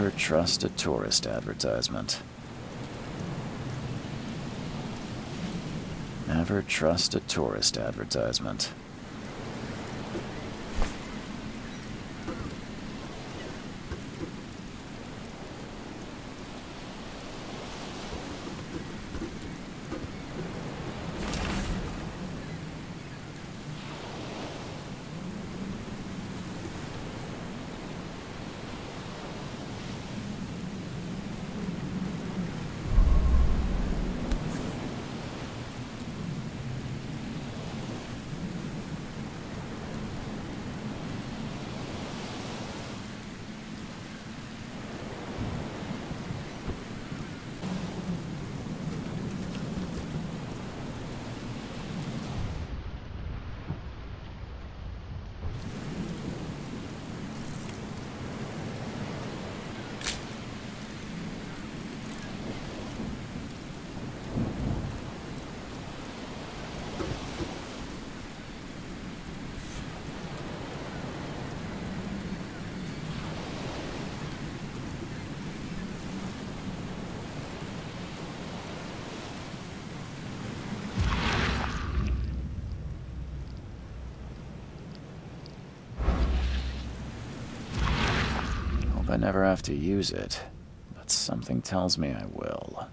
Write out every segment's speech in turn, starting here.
Never trust a tourist advertisement. Never trust a tourist advertisement. I never have to use it, but something tells me I will.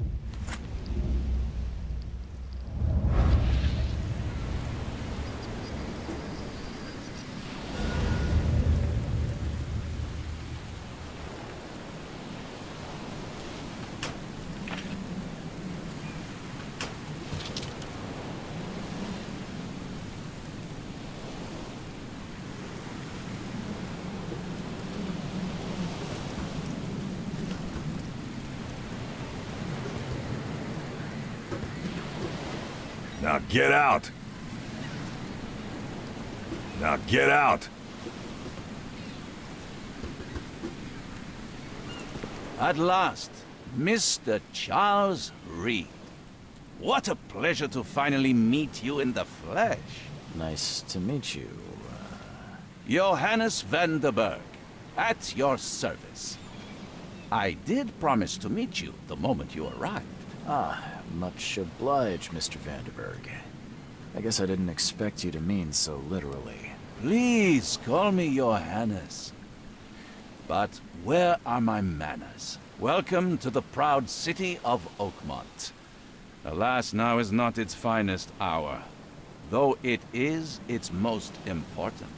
Now get out! Now get out! At last, Mr. Charles Reed. What a pleasure to finally meet you in the flesh. Nice to meet you. Johannes van der Berg, at your service. I did promise to meet you the moment you arrived. Ah, much obliged, Mr. van der Berg. I guess I didn't expect you to mean so literally. Please call me Johannes. But where are my manners? Welcome to the proud city of Oakmont. Alas, now is not its finest hour, though it is its most important.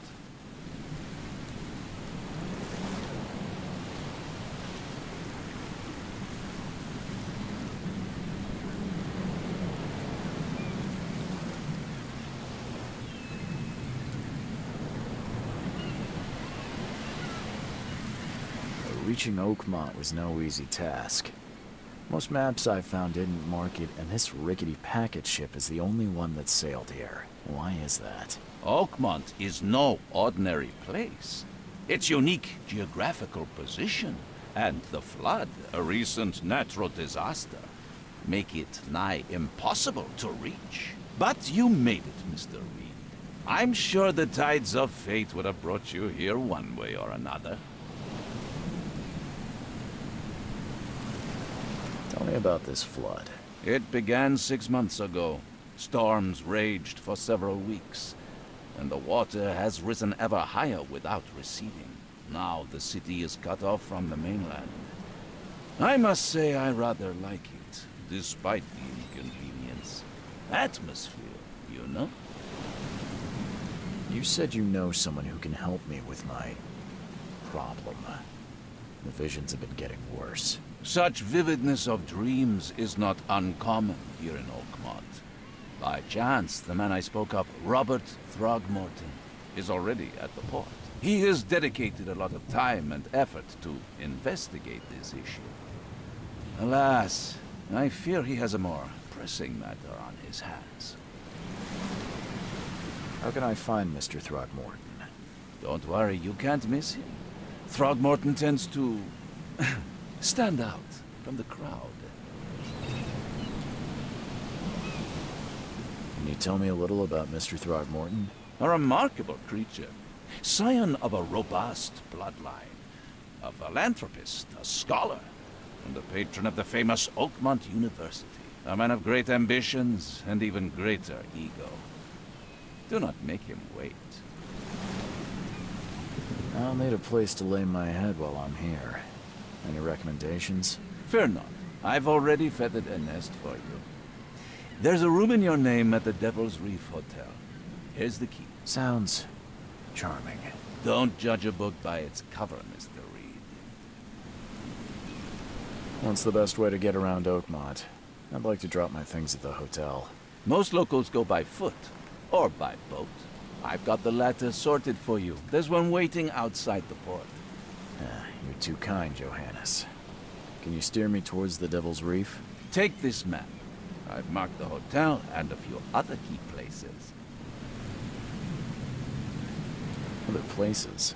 Reaching Oakmont was no easy task. Most maps I found didn't mark it, and this rickety packet ship is the only one that sailed here. Why is that? Oakmont is no ordinary place. Its unique geographical position and the flood, a recent natural disaster, make it nigh impossible to reach. But you made it, Mr. Reed. I'm sure the tides of fate would have brought you here one way or another. Tell me about this flood. It began 6 months ago. Storms raged for several weeks, and the water has risen ever higher without receding. Now the city is cut off from the mainland. I must say I rather like it, despite the inconvenience. Atmosphere, you know? You said you know someone who can help me with my problem. The visions have been getting worse. Such vividness of dreams is not uncommon here in Oakmont. By chance, the man I spoke of, Robert Throgmorton, is already at the port. He has dedicated a lot of time and effort to investigate this issue. Alas, I fear he has a more pressing matter on his hands. How can I find Mr. Throgmorton? Don't worry, you can't miss him. Throgmorton tends to stand out from the crowd. Can you tell me a little about Mr. Throgmorton? A remarkable creature. Scion of a robust bloodline. a philanthropist, a scholar, and a patron of the famous Oakmont University. A man of great ambitions and even greater ego. Do not make him wait. I'll need a place to lay my head while I'm here. Any recommendations? Fear not. I've already feathered a nest for you. There's a room in your name at the Devil's Reef Hotel. Here's the key. Sounds charming. Don't judge a book by its cover, Mr. Reed. What's the best way to get around Oakmont? I'd like to drop my things at the hotel. Most locals go by foot, or by boat. I've got the latter sorted for you. There's one waiting outside the port. You're too kind, Johannes. Can you steer me towards the Devil's Reef? Take this map. I've marked the hotel and a few other key places. Other places?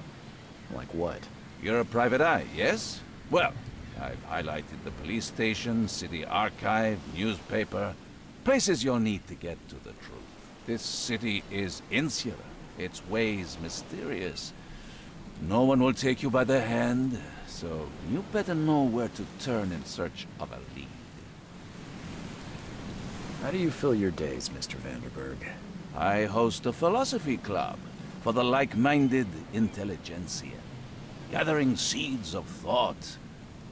Like what? You're a private eye, yes? Well, I've highlighted the police station, city archive, newspaper, places you'll need to get to the truth. This city is insular, its ways mysterious. No one will take you by the hand, so you better know where to turn in search of a lead. How do you fill your days, Mr. Vanderberg? I host a philosophy club for the like-minded intelligentsia, gathering seeds of thought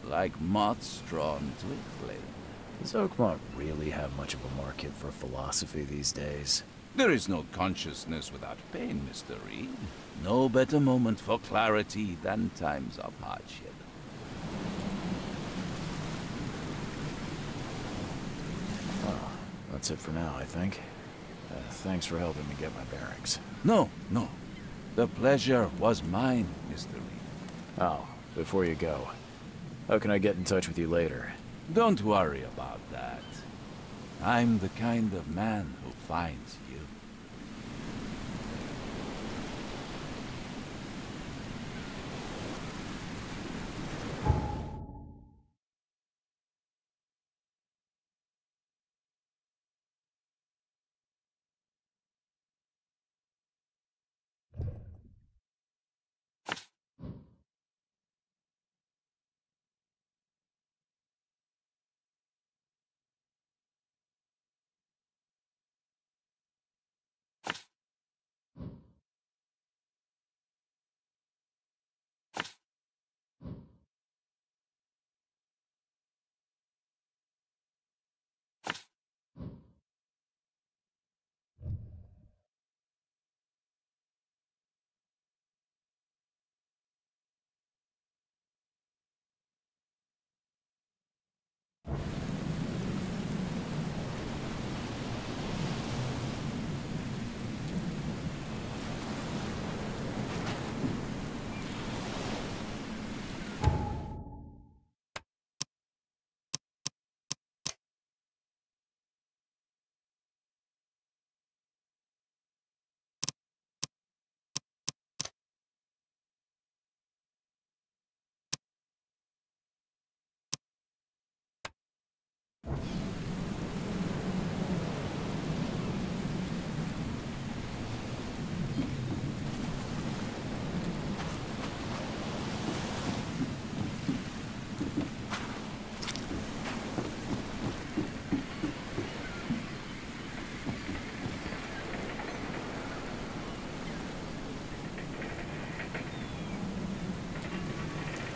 like moths drawn to a flame. Does Oakmont really have much of a market for philosophy these days? There is no consciousness without pain, Mr. Reed. No better moment for clarity than times of hardship. Well, that's it for now, I think. Thanks for helping me get my bearings. No. The pleasure was mine, Mr. Reed. Oh, before you go, how can I get in touch with you later? Don't worry about that. I'm the kind of man who finds you.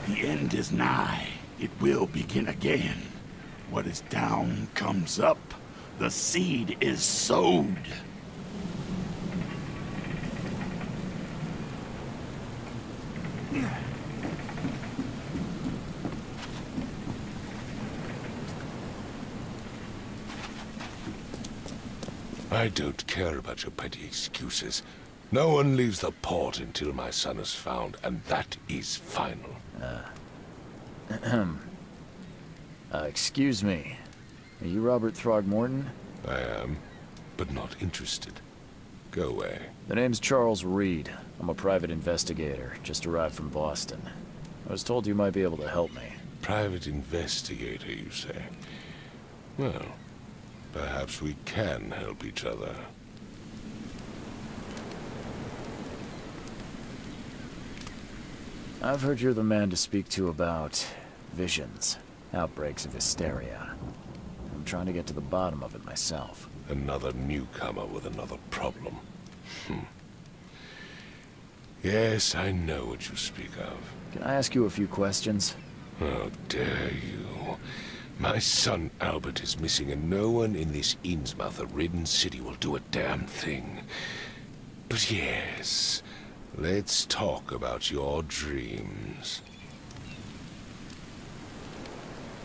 The end is nigh. It will begin again. What is down comes up. The seed is sowed. I don't care about your petty excuses. No one leaves the port until my son is found, and that is final. Excuse me. Are you Robert Throgmorton? I am, but not interested. Go away. The name's Charles Reed. I'm a private investigator, just arrived from Boston. I was told you might be able to help me. Private investigator, you say? Well, perhaps we can help each other. I've heard you're the man to speak to about visions, outbreaks of hysteria. I'm trying to get to the bottom of it myself. Another newcomer with another problem. Yes, I know what you speak of. Can I ask you a few questions? How dare you? My son Albert is missing, and no one in this Innsmouth-ridden city will do a damn thing. But yes, let's talk about your dreams.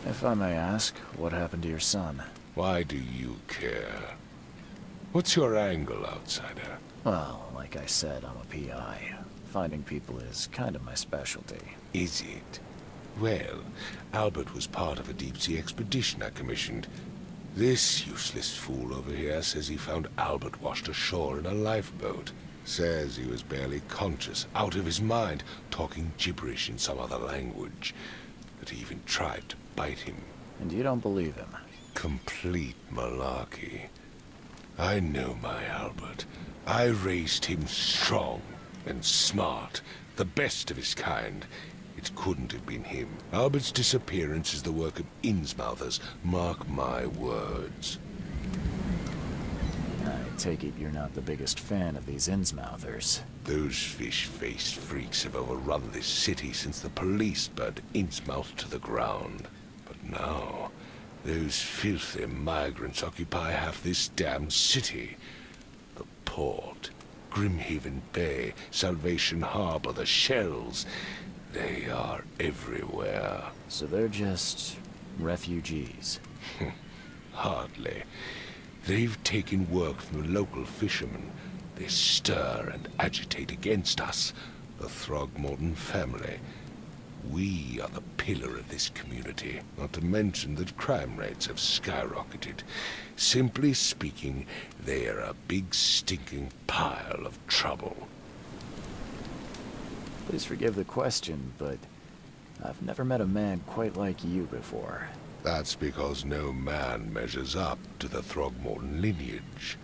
If I may ask, what happened to your son? Why do you care? What's your angle, outsider? Well, like I said, I'm a PI. Finding people is kind of my specialty. Is it? Well, Albert was part of a deep-sea expedition I commissioned. This useless fool over here says he found Albert washed ashore in a lifeboat. Says he was barely conscious, out of his mind, talking gibberish in some other language. That he even tried to bite him. And you don't believe him? Complete malarkey. I know my Albert. I raised him strong and smart, the best of his kind. It couldn't have been him. Albert's disappearance is the work of Innsmouthers, mark my words. I take it you're not the biggest fan of these Innsmouthers. Those fish-faced freaks have overrun this city since the police burned Innsmouth to the ground. But now, those filthy migrants occupy half this damned city. The port, Grimhaven Bay, Salvation Harbor, the shells. They are everywhere. So they're just refugees? Hardly. They've taken work from the local fishermen. They stir and agitate against us, the Throgmorton family. We are the pillar of this community, not to mention that crime rates have skyrocketed. Simply speaking, they are a big stinking pile of trouble. Please forgive the question, but I've never met a man quite like you before. That's because no man measures up to the Throgmorton lineage.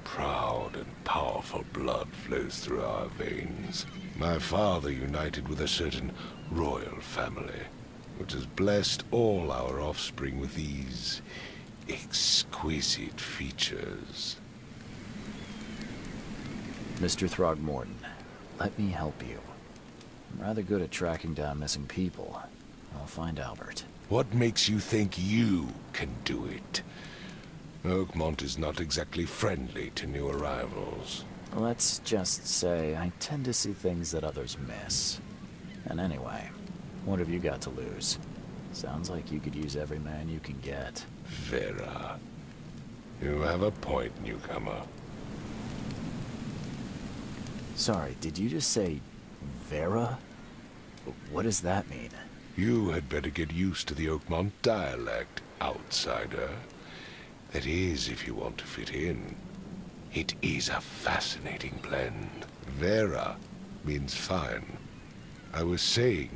Proud and powerful blood flows through our veins. My father united with a certain royal family, which has blessed all our offspring with these exquisite features. Mr. Throgmorton, let me help you. I'm rather good at tracking down missing people. I'll find Albert. What makes you think you can do it? Oakmont is not exactly friendly to new arrivals. Let's just say I tend to see things that others miss. And anyway, what have you got to lose? Sounds like you could use every man you can get. Vera. You have a point, newcomer. Sorry, did you just say Vera? What does that mean? You had better get used to the Oakmont dialect, outsider. That is, if you want to fit in. It is a fascinating blend. Vera means fine. I was saying,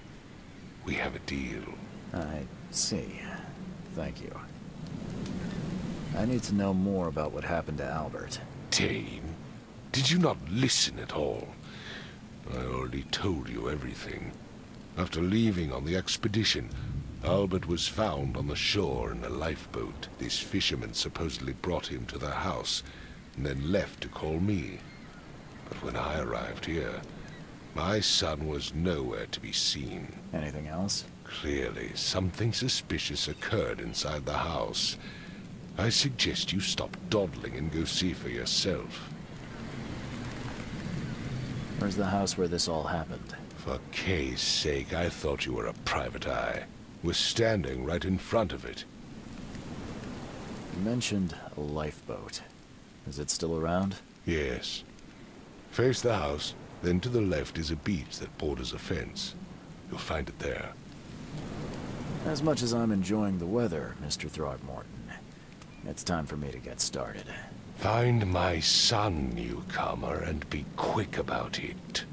we have a deal. I see. Thank you. I need to know more about what happened to Albert. Dane, did you not listen at all? I already told you everything. After leaving on the expedition, Albert was found on the shore in a lifeboat. This fisherman supposedly brought him to their house, and then left to call me. But when I arrived here, my son was nowhere to be seen. Anything else? Clearly, something suspicious occurred inside the house. I suggest you stop dawdling and go see for yourself. Where's the house where this all happened? For Kay's sake, I thought you were a private eye. We're standing right in front of it. You mentioned a lifeboat. Is it still around? Yes. Face the house, then to the left is a beach that borders a fence. You'll find it there. As much as I'm enjoying the weather, Mr. Throgmorton, it's time for me to get started. Find my son, newcomer, and be quick about it.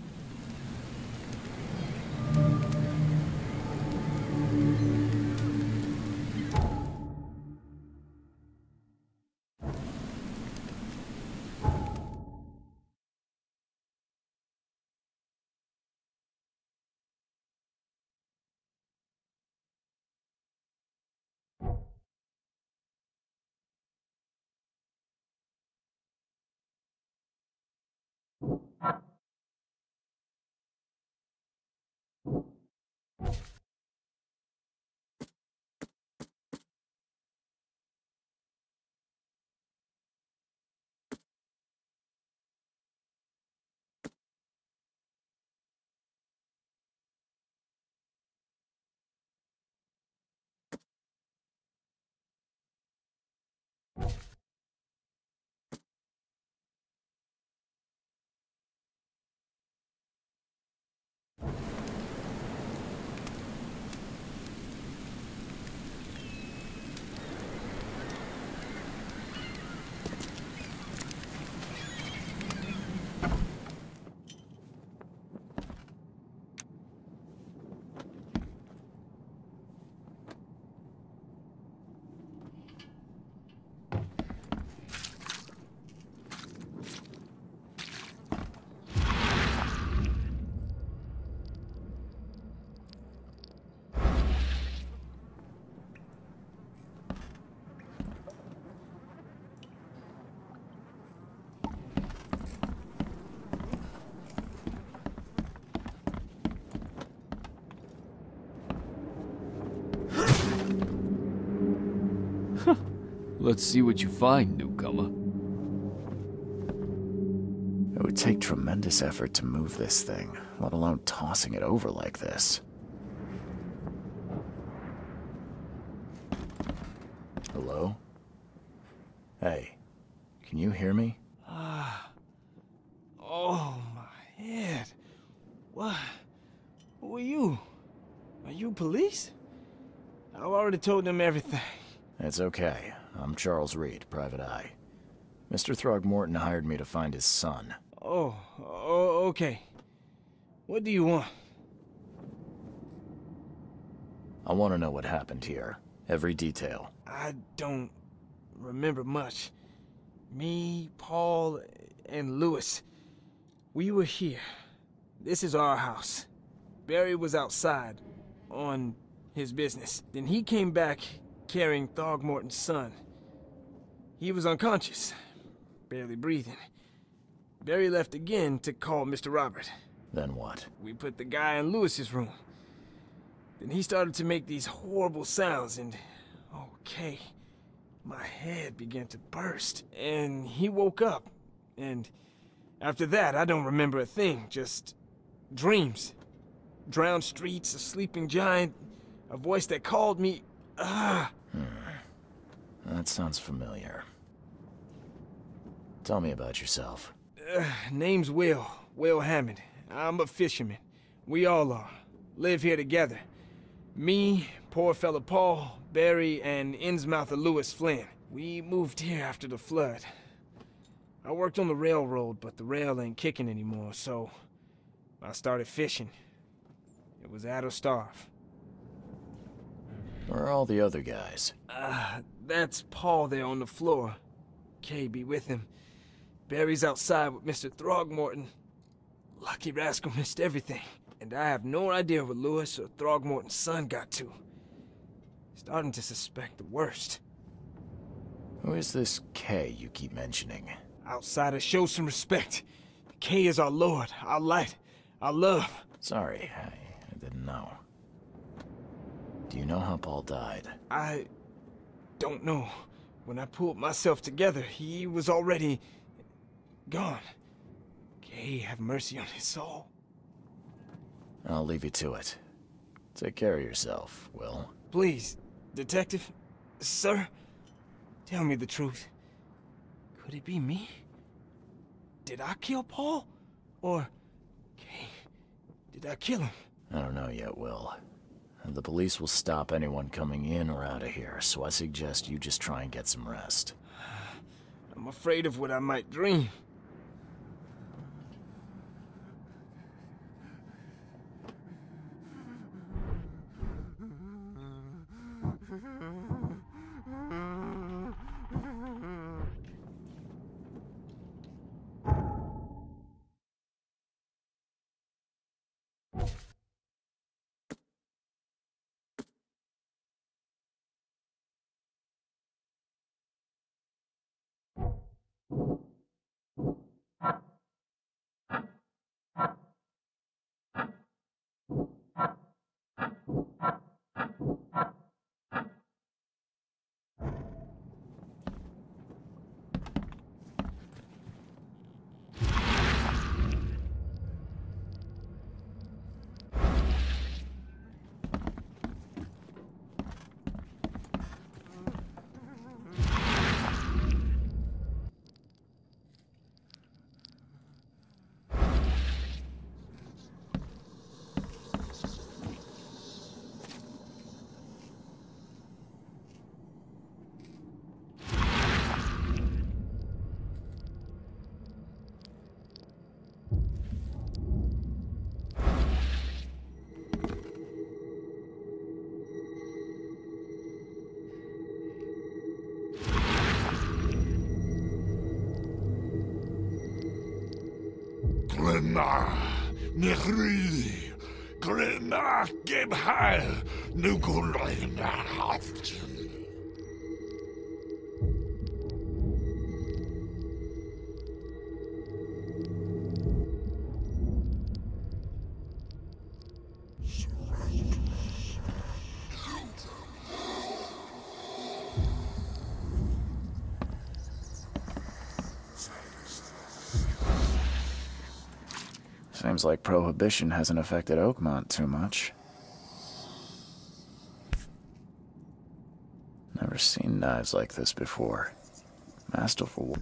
Let's see what you find, newcomer. It would take tremendous effort to move this thing, let alone tossing it over like this. Hello? Hey, can you hear me? Oh, my head. What? Who are you? Are you police? I've already told them everything. It's okay. I'm Charles Reed, Private Eye. Mr. Throgmorton hired me to find his son. Oh, okay. What do you want? I want to know what happened here. Every detail. I don't remember much. Me, Paul, and Lewis, we were here. This is our house. Barry was outside, on his business. Then he came back carrying Throgmorton's son. He was unconscious, barely breathing. Barry left again to call Mr. Robert. Then what? We put the guy in Lewis's room. Then he started to make these horrible sounds and... okay, my head began to burst. And he woke up. And after that, I don't remember a thing, just dreams. Drowned streets, a sleeping giant, a voice that called me. That sounds familiar. Tell me about yourself. Name's Will Hammond. I'm a fisherman. We all are. Live here together. Me, poor fella Paul, Barry, and Innsmouther Lewis Flynn. We moved here after the flood. I worked on the railroad, but the rail ain't kicking anymore, so I started fishing. It was at or starve. Where are all the other guys? That's Paul there on the floor. Kay be with him. Barry's outside with Mr. Throgmorton. Lucky rascal missed everything. And I have no idea what Lewis or Throgmorton's son got to. Starting to suspect the worst. Who is this Kay you keep mentioning? Outsiders, show some respect. Kay is our lord, our light, our love. Sorry, I didn't know. Do you know how Paul died? I don't know. When I pulled myself together, he was already gone. Kay have mercy on his soul. I'll leave you to it. Take care of yourself, Will. Please, detective, sir, tell me the truth. Could it be me? Did I kill Paul? Or, Kay, did I kill him? I don't know yet, Will. The police will stop anyone coming in or out of here, so I suggest you just try and get some rest. I'm afraid of what I might dream. Glenna, Nechri, Glenna, Gebhal, Nukulina, Hafton. Seems like Prohibition hasn't affected Oakmont too much. Never seen knives like this before. Masterful.